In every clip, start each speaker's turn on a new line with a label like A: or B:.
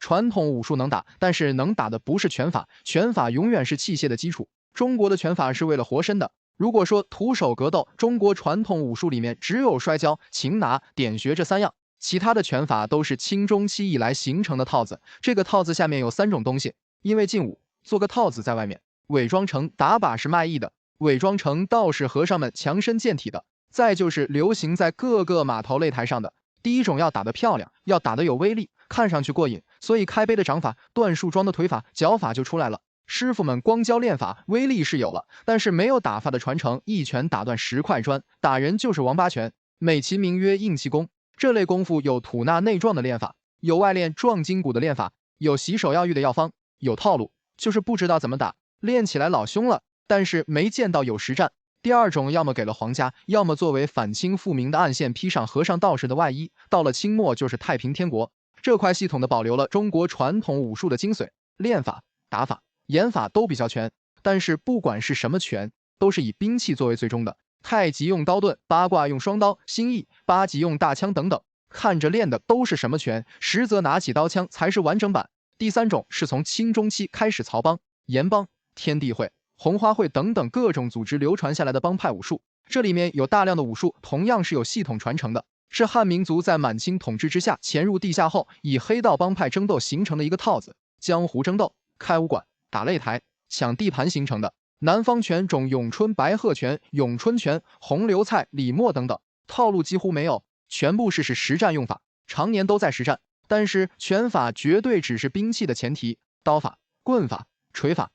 A: 传统武术能打，但是能打的不是拳法，拳法永远是器械的基础。中国的拳法是为了活身的。如果说徒手格斗，中国传统武术里面只有摔跤、擒拿、点穴这3样，其他的拳法都是清中期以来形成的套子。这个套子下面有3种东西，因为劲舞，做个套子在外面，伪装成打把式卖艺的，伪装成道士和尚们强身健体的，再就是流行在各个码头擂台上的。第一种要打得漂亮，要打得有威力，看上去过瘾，所以开杯的掌法、段树桩的腿法、脚法就出来了。师傅们光教练法，威力是有了，但是没有打法的传承，一拳打断10块砖，打人就是王八拳，美其名曰硬气功。这类功夫有吐纳内壮的练法，有外练壮筋骨的练法，有洗手要浴的药方，有套路，就是不知道怎么打，练起来老凶了，但是没见到有实战。第二种要么给了皇家，要么作为反清复明的暗线披上和尚道士的外衣，到了清末就是太平天国。这块系统的保留了中国传统武术的精髓，练法、打法、演法都比较全，但是不管是什么拳，都是以兵器作为最终的。太极用刀盾，八卦用双刀，心意、八极用大枪等等，看着练的都是什么拳，实则拿起刀枪才是完整版。第三种是从清中期开始曹帮、盐帮、天地会、红花会等等各种组织流传下来的帮派武术，这里面有大量的武术同样是有系统传承的，是汉民族在满清统治之下潜入地下后，以黑道帮派争斗形成的一个套子，江湖争斗、开武馆、打擂台、抢地盘形成的。南方拳种咏春、白鹤拳、咏春拳、红榴菜、李默等等，套路几乎没有，全部是实战用法，常年都在实战。但是拳法绝对只是兵器的前提，刀法、棍法、锤法、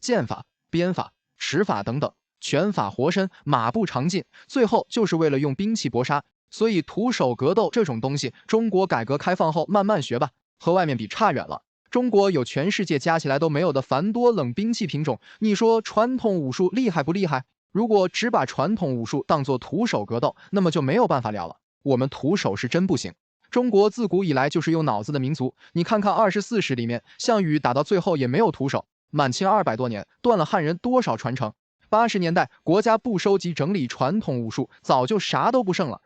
A: 剑法、鞭法、尺法等等，拳法活身，马步长进，最后就是为了用兵器搏杀。所以徒手格斗这种东西，中国改革开放后慢慢学吧，和外面比差远了。中国有全世界加起来都没有的繁多冷兵器品种，你说传统武术厉害不厉害？如果只把传统武术当作徒手格斗，那么就没有办法聊了。我们徒手是真不行。中国自古以来就是用脑子的民族，你看看24史里面，项羽打到最后也没有徒手。满清200多年，断了汉人多少传承？80年代国家不收集整理传统武术，早就啥都不剩了。